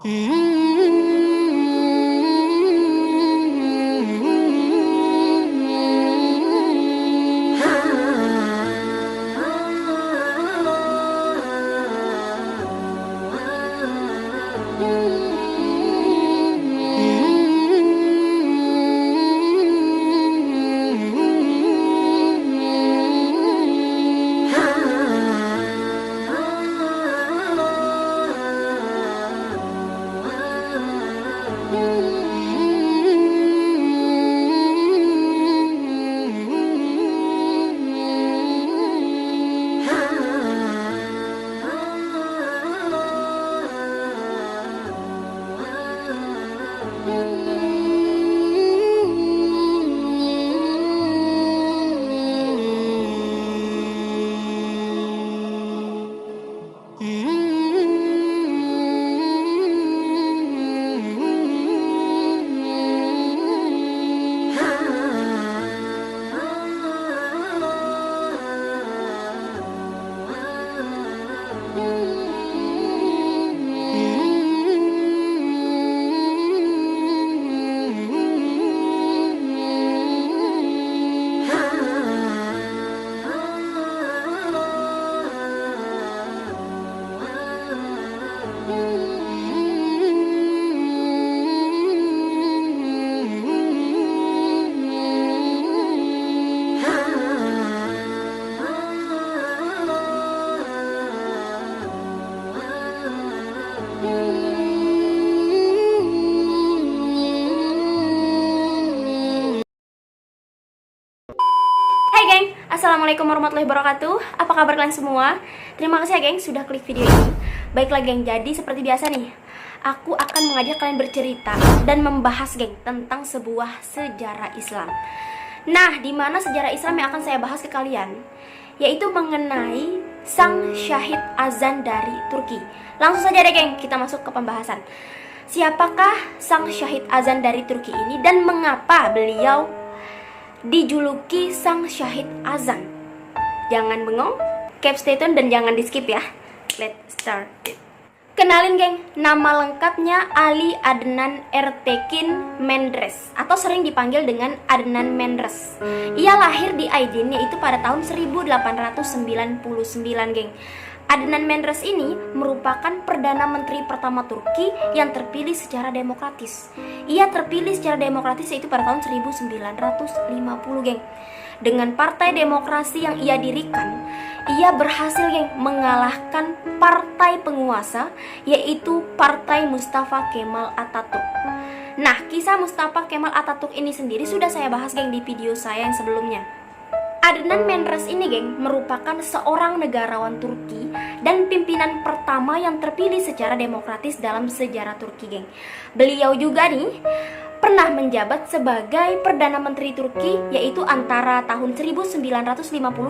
Hai geng, assalamualaikum warahmatullahi wabarakatuh. Apa kabar kalian semua? Terima kasih ya geng sudah klik video ini. Baiklah geng, jadi seperti biasa nih, aku akan mengajak kalian bercerita dan membahas geng tentang sebuah sejarah Islam. Nah, dimana sejarah Islam yang akan saya bahas ke kalian, yaitu mengenai sang syahid azan dari Turki. Langsung saja deh geng, kita masuk ke pembahasan. Siapakah sang syahid azan dari Turki ini dan mengapa beliau dijuluki sang syahid azan? Jangan bengong, keep stay tune dan jangan di skip ya. Let's start it. Kenalin geng, nama lengkapnya Ali Adnan Ertekin Menderes atau sering dipanggil dengan Adnan Menderes. Ia lahir di Aydin yaitu pada tahun 1899 geng. Adnan Menderes ini merupakan Perdana Menteri pertama Turki yang terpilih secara demokratis. Ia terpilih secara demokratis yaitu pada tahun 1950 geng. Dengan Partai Demokrasi yang ia dirikan, ia berhasil geng mengalahkan partai penguasa yaitu Partai Mustafa Kemal Atatürk. Nah, kisah Mustafa Kemal Atatürk ini sendiri sudah saya bahas geng di video saya yang sebelumnya. Adnan Menderes ini geng merupakan seorang negarawan Turki dan pimpinan pertama yang terpilih secara demokratis dalam sejarah Turki geng. Beliau juga nih pernah menjabat sebagai Perdana Menteri Turki yaitu antara tahun 1950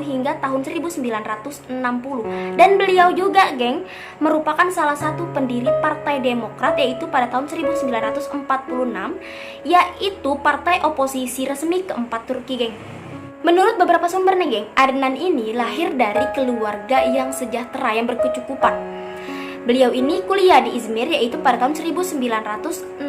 hingga tahun 1960. Dan beliau juga geng merupakan salah satu pendiri Partai Demokrat yaitu pada tahun 1946, yaitu partai oposisi resmi keempat Turki geng. Menurut beberapa sumber nih geng, Adnan ini lahir dari keluarga yang sejahtera, yang berkecukupan. Beliau ini kuliah di Izmir yaitu pada tahun 1916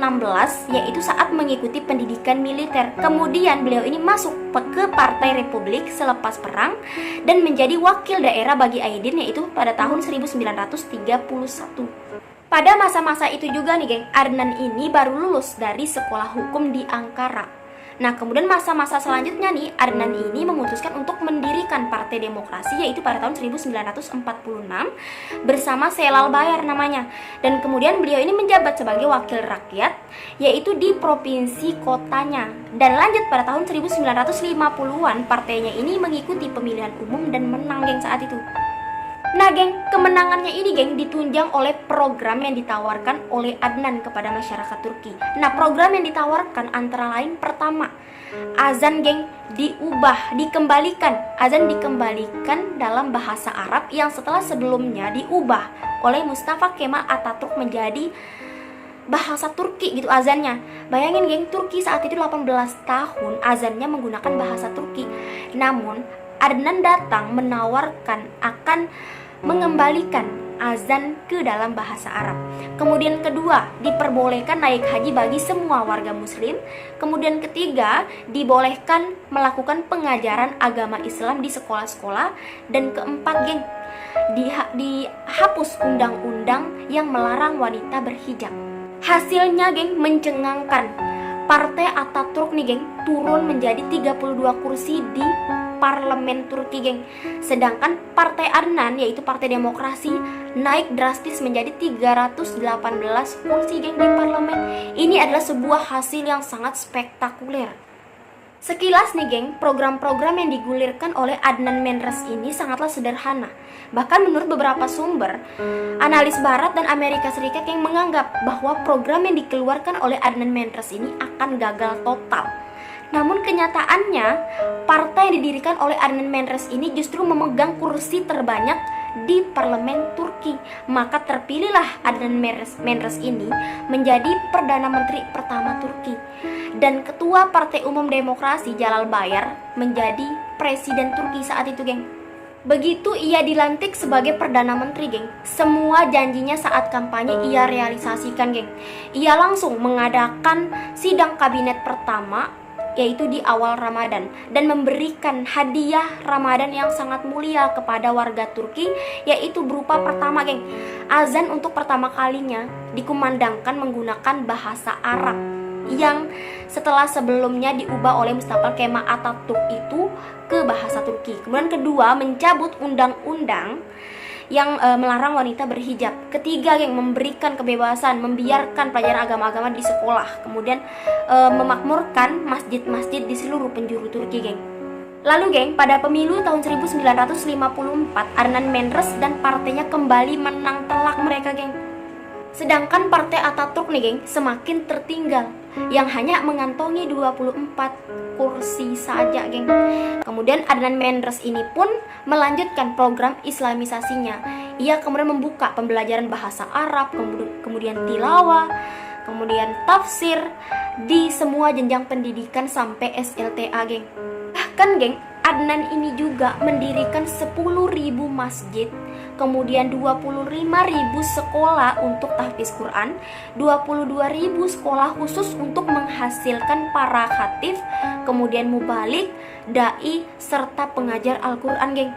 yaitu saat mengikuti pendidikan militer. Kemudian beliau ini masuk ke Partai Republik selepas perang dan menjadi wakil daerah bagi Aydin yaitu pada tahun 1931. Pada masa-masa itu juga nih geng, Adnan ini baru lulus dari sekolah hukum di Ankara. Nah, kemudian masa-masa selanjutnya nih, Adnan ini memutuskan untuk mendirikan Partai Demokrasi yaitu pada tahun 1946 bersama Celal Bayar namanya. Dan kemudian beliau ini menjabat sebagai wakil rakyat yaitu di provinsi kotanya. Dan lanjut pada tahun 1950-an partainya ini mengikuti pemilihan umum dan menang geng saat itu. Nah geng, kemenangannya ini geng ditunjang oleh program yang ditawarkan oleh Adnan kepada masyarakat Turki. Nah, program yang ditawarkan antara lain pertama, azan geng dikembalikan. Azan dikembalikan dalam bahasa Arab yang setelah sebelumnya diubah oleh Mustafa Kemal Atatürk menjadi bahasa Turki gitu azannya. Bayangin geng, Turki saat itu 18 tahun azannya menggunakan bahasa Turki. Namun Adnan datang menawarkan akan mengembalikan azan ke dalam bahasa Arab. Kemudian kedua, diperbolehkan naik haji bagi semua warga muslim. Kemudian ketiga, dibolehkan melakukan pengajaran agama Islam di sekolah-sekolah. Dan keempat, geng, dihapus undang-undang yang melarang wanita berhijab. Hasilnya, geng, mencengangkan. Partai Ataturk nih, geng, turun menjadi 32 kursi di parlemen Turki, geng. Sedangkan Partai Adnan, yaitu Partai Demokrasi, naik drastis menjadi 318 kursi, geng, di parlemen. Ini adalah sebuah hasil yang sangat spektakuler. Sekilas nih, geng, program-program yang digulirkan oleh Adnan Menderes ini sangatlah sederhana. Bahkan menurut beberapa sumber, analis Barat dan Amerika Serikat yang menganggap bahwa program yang dikeluarkan oleh Adnan Menderes ini akan gagal total. Namun kenyataannya, partai yang didirikan oleh Adnan Menderes ini justru memegang kursi terbanyak di parlemen Turki. Maka terpilihlah Adnan Menderes ini menjadi Perdana Menteri pertama Turki. Dan Ketua Partai Umum Demokrasi Jalal Bayar menjadi Presiden Turki saat itu, geng. Begitu ia dilantik sebagai Perdana Menteri, geng, semua janjinya saat kampanye ia realisasikan, geng. Ia langsung mengadakan sidang kabinet pertama, yaitu di awal Ramadan, dan memberikan hadiah Ramadan yang sangat mulia kepada warga Turki, yaitu berupa pertama, geng, azan untuk pertama kalinya dikumandangkan menggunakan bahasa Arab yang setelah sebelumnya diubah oleh Mustafa Kemal Atatürk itu ke bahasa Turki. Kemudian kedua, mencabut undang-undang yang melarang wanita berhijab. Ketiga, geng, memberikan kebebasan, membiarkan pelajaran agama-agama di sekolah. Kemudian memakmurkan masjid-masjid di seluruh penjuru Turki, geng. Lalu, geng, pada pemilu tahun 1954, Adnan Menderes dan partainya kembali menang telak mereka, geng. Sedangkan Partai Ataturk nih, geng, semakin tertinggal, yang hanya mengantongi 24 kursi saja, geng. Kemudian Adnan Menderes ini pun melanjutkan program islamisasinya. Ia kemudian membuka pembelajaran bahasa Arab, kemudian tilawah, kemudian tafsir di semua jenjang pendidikan sampai SLTA, geng. Bahkan, geng, Adnan ini juga mendirikan 10.000 masjid, kemudian 25.000 sekolah untuk tahfiz Quran, 22.000 sekolah khusus untuk menghasilkan para khatib, kemudian mubalik, dai, serta pengajar Al-Quran, geng.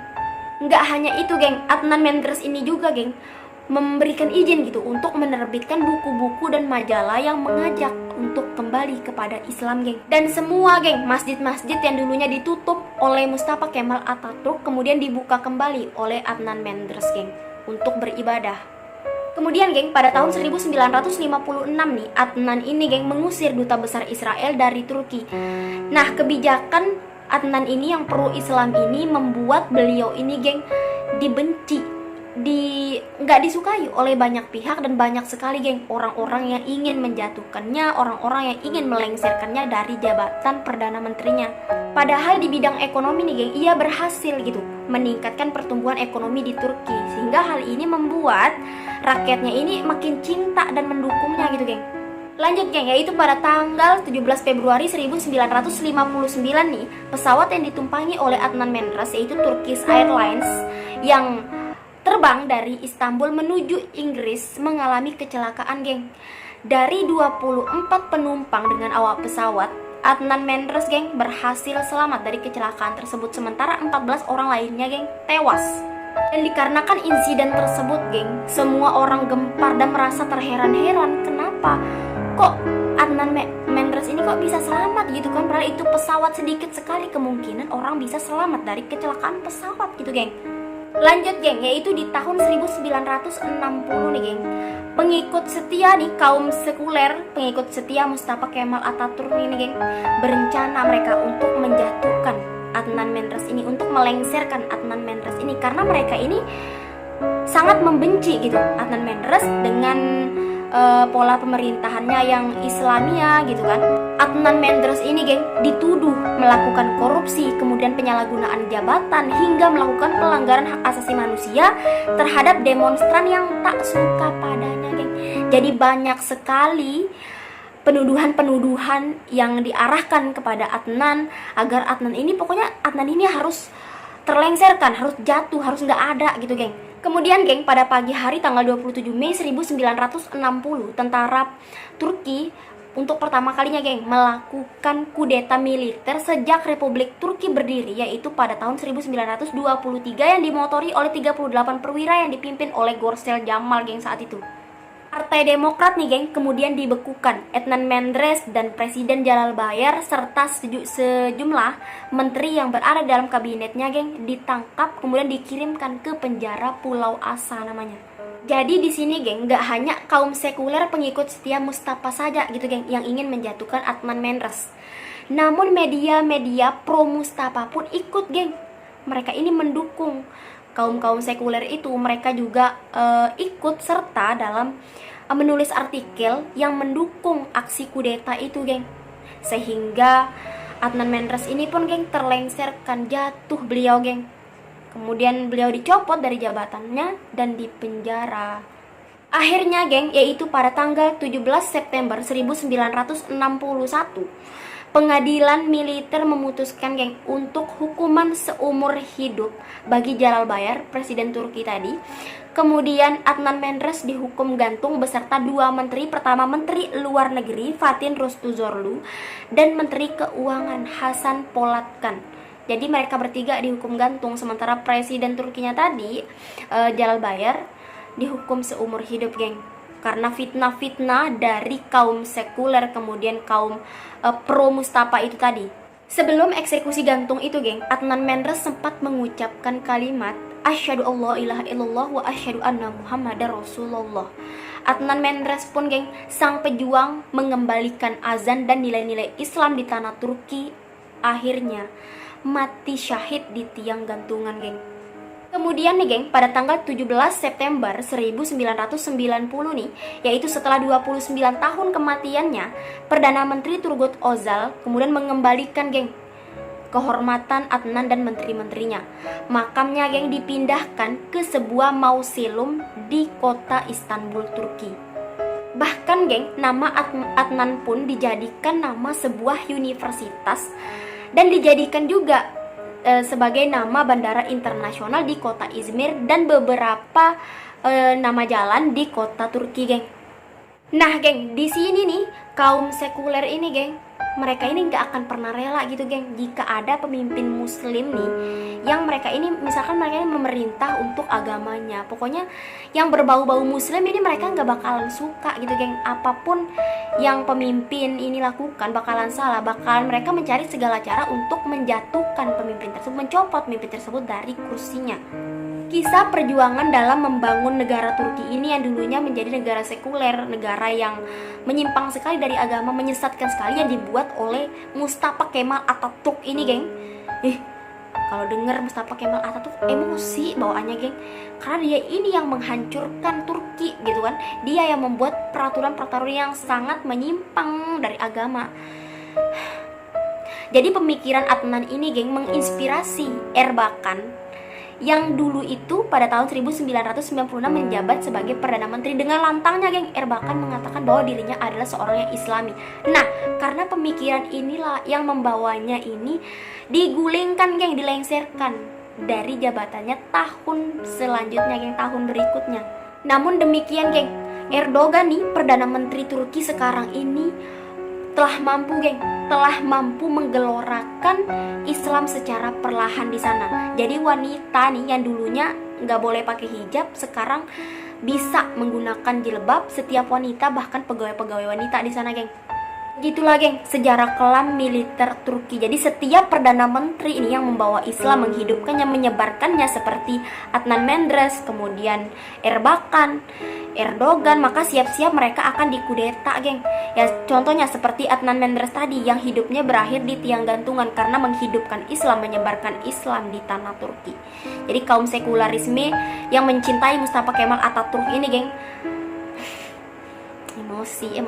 Nggak hanya itu, geng, Adnan Menderes ini juga, geng, memberikan izin gitu untuk menerbitkan buku-buku dan majalah yang mengajak untuk kembali kepada Islam, geng. Dan semua, geng, masjid-masjid yang dulunya ditutup oleh Mustafa Kemal Atatürk kemudian dibuka kembali oleh Adnan Menderes, geng, untuk beribadah. Kemudian, geng, pada tahun 1956 nih, Adnan ini, geng, mengusir duta besar Israel dari Turki. Nah, kebijakan Adnan ini yang pro Islam ini membuat beliau ini, geng, dibenci, nggak disukai oleh banyak pihak, dan banyak sekali, geng, orang-orang yang ingin menjatuhkannya, orang-orang yang ingin melengsarkannya dari jabatan Perdana Menterinya. Padahal di bidang ekonomi nih, geng, ia berhasil gitu meningkatkan pertumbuhan ekonomi di Turki, sehingga hal ini membuat rakyatnya ini makin cinta dan mendukungnya gitu, geng. Lanjut, geng, yaitu pada tanggal 17 Februari 1959 nih, pesawat yang ditumpangi oleh Adnan Menderes yaitu Turkish Airlines yang terbang dari Istanbul menuju Inggris mengalami kecelakaan, geng. Dari 24 penumpang dengan awak pesawat, Adnan Menderes, geng, berhasil selamat dari kecelakaan tersebut, sementara 14 orang lainnya, geng, tewas. Dan dikarenakan insiden tersebut, geng, semua orang gempar dan merasa terheran-heran, kenapa kok Adnan Menderes ini kok bisa selamat gitu kan, padahal itu pesawat, sedikit sekali kemungkinan orang bisa selamat dari kecelakaan pesawat gitu, geng. Lanjut, geng, yaitu di tahun 1960 nih, geng, pengikut setia nih, kaum sekuler, pengikut setia Mustafa Kemal Atatürk ini, geng, berencana mereka untuk menjatuhkan Adnan Menderes ini, untuk melengsarkan Adnan Menderes ini, karena mereka ini sangat membenci gitu Adnan Menderes dengan pola pemerintahannya yang Islamia gitu kan. Adnan Menderes ini, geng, dituduh melakukan korupsi, kemudian penyalahgunaan jabatan, hingga melakukan pelanggaran hak asasi manusia terhadap demonstran yang tak suka padanya, geng. Jadi banyak sekali penuduhan-penuduhan yang diarahkan kepada Adnan, agar Adnan ini, pokoknya Adnan ini harus terlengserkan, harus jatuh, harus nggak ada gitu, geng. Kemudian geng, pada pagi hari tanggal 27 Mei 1960, tentara Turki untuk pertama kalinya geng melakukan kudeta militer sejak Republik Turki berdiri, yaitu pada tahun 1923 yang dimotori oleh 38 perwira yang dipimpin oleh Gorsel Jamal geng saat itu. Partai Demokrat nih geng kemudian dibekukan. Adnan Menderes dan Presiden Jalal Bayar serta sejumlah menteri yang berada dalam kabinetnya geng ditangkap kemudian dikirimkan ke penjara Pulau Asa namanya. Jadi di sini geng nggak hanya kaum sekuler pengikut setia Mustafa saja gitu geng yang ingin menjatuhkan Adnan Menderes. Namun media-media pro Mustafa pun ikut geng. Mereka ini mendukung kaum sekuler itu, mereka juga ikut serta dalam menulis artikel yang mendukung aksi kudeta itu geng, sehingga Adnan Menderes ini pun geng terlengserkan, jatuh beliau geng, kemudian beliau dicopot dari jabatannya dan dipenjara. Akhirnya geng, yaitu pada tanggal 17 September 1961, pengadilan militer memutuskan geng untuk hukuman seumur hidup bagi Jalal Bayar, presiden Turki tadi. Kemudian Adnan Menderes dihukum gantung beserta dua menteri. Pertama Menteri Luar Negeri Fatin Rostuzorlu dan Menteri Keuangan Hasan Polatkan. Jadi mereka bertiga dihukum gantung, sementara presiden Turkinya tadi Jalal Bayar dihukum seumur hidup geng, karena fitnah-fitnah dari kaum sekuler kemudian kaum pro Mustafa itu tadi. Sebelum eksekusi gantung itu geng, Adnan Menderes sempat mengucapkan kalimat asyhadu alla ilaha illallah wa asyhadu anna muhammadar rasulullah. Adnan Menderes pun geng sang pejuang mengembalikan azan dan nilai-nilai Islam di tanah Turki akhirnya mati syahid di tiang gantungan geng. Kemudian nih geng, pada tanggal 17 September 1990 nih, yaitu setelah 29 tahun kematiannya, Perdana Menteri Turgut Özal kemudian mengembalikan geng kehormatan Adnan dan menteri-menterinya. Makamnya geng dipindahkan ke sebuah mausoleum di kota Istanbul, Turki. Bahkan geng, nama Adnan pun dijadikan nama sebuah universitas dan dijadikan juga sebagai nama bandara internasional di kota Izmir dan beberapa nama jalan di kota Turki geng. Nah geng, di sini nih kaum sekuler ini geng, mereka ini nggak akan pernah rela gitu geng jika ada pemimpin muslim nih yang mereka ini misalkan mereka ini memerintah untuk agamanya, pokoknya yang berbau-bau muslim ini mereka nggak bakalan suka gitu geng. Apapun yang pemimpin ini lakukan bakalan salah, bakalan mereka mencari segala cara untuk menjatuhkan pemimpin tersebut, mencopot pemimpin tersebut dari kursinya. Kisah perjuangan dalam membangun negara Turki ini yang dulunya menjadi negara sekuler, negara yang menyimpang sekali dari agama, menyesatkan sekali, yang dibuat oleh Mustafa Kemal Atatürk ini geng. Kalau dengar Mustafa Kemal Atatürk emosi bawaannya geng, karena dia ini yang menghancurkan Turki gitu kan. Dia yang membuat peraturan-peraturan yang sangat menyimpang dari agama. Jadi pemikiran Adnan ini geng menginspirasi Erbakan yang dulu itu pada tahun 1996 menjabat sebagai Perdana Menteri. Dengan lantangnya geng, Erbakan mengatakan bahwa dirinya adalah seorang yang Islami. Nah, karena pemikiran inilah yang membawanya ini digulingkan geng, dilengserkan dari jabatannya tahun selanjutnya geng, tahun berikutnya. Namun demikian geng, Erdogan nih, Perdana Menteri Turki sekarang ini telah mampu menggelorakan Islam secara perlahan di sana. Jadi wanita nih yang dulunya nggak boleh pakai hijab sekarang bisa menggunakan jilbab, setiap wanita, bahkan pegawai-pegawai wanita di sana geng. Gitulah geng sejarah kelam militer Turki. Jadi setiap Perdana Menteri ini yang membawa Islam, menghidupkannya, menyebarkannya seperti Adnan Menderes, kemudian Erbakan, Erdogan, maka siap-siap mereka akan dikudeta geng. Ya contohnya seperti Adnan Menderes tadi yang hidupnya berakhir di tiang gantungan karena menghidupkan Islam, menyebarkan Islam di tanah Turki. Jadi kaum sekularisme yang mencintai Mustafa Kemal Atatürk ini geng, emosi.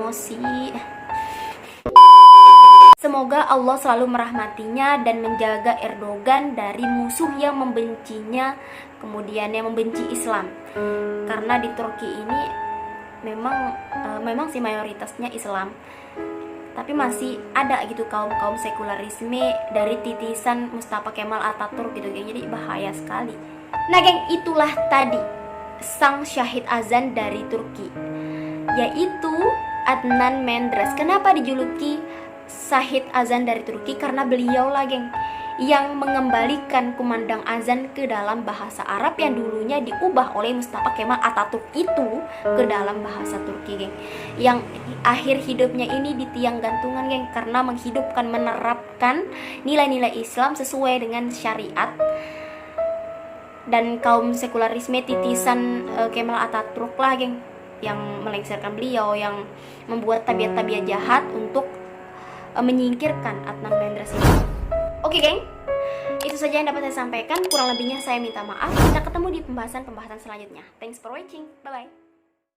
Semoga Allah selalu merahmatinya dan menjaga Erdogan dari musuh yang membencinya, kemudian yang membenci Islam. Karena di Turki ini memang sih mayoritasnya Islam, tapi masih ada gitu kaum sekularisme dari titisan Mustafa Kemal Atatürk gitu geng. Jadi bahaya sekali. Nah geng, itulah tadi sang syahid azan dari Turki, yaitu Adnan Menderes. Kenapa dijuluki syahid azan dari Turki? Karena beliau lah, geng, yang mengembalikan kumandang azan ke dalam bahasa Arab yang dulunya diubah oleh Mustafa Kemal Atatürk itu ke dalam bahasa Turki, geng. Yang akhir hidupnya ini di tiang gantungan, geng, karena menghidupkan, menerapkan nilai-nilai Islam sesuai dengan syariat. Dan kaum sekularisme titisan Kemal Atatürk lah, geng, yang melengsarkan beliau, yang membuat tabiat-tabiat jahat untuk menyingkirkan Adnan Menderes ini. Oke, geng, itu saja yang dapat saya sampaikan. Kurang lebihnya saya minta maaf. Kita ketemu di pembahasan selanjutnya. Thanks for watching. Bye-bye.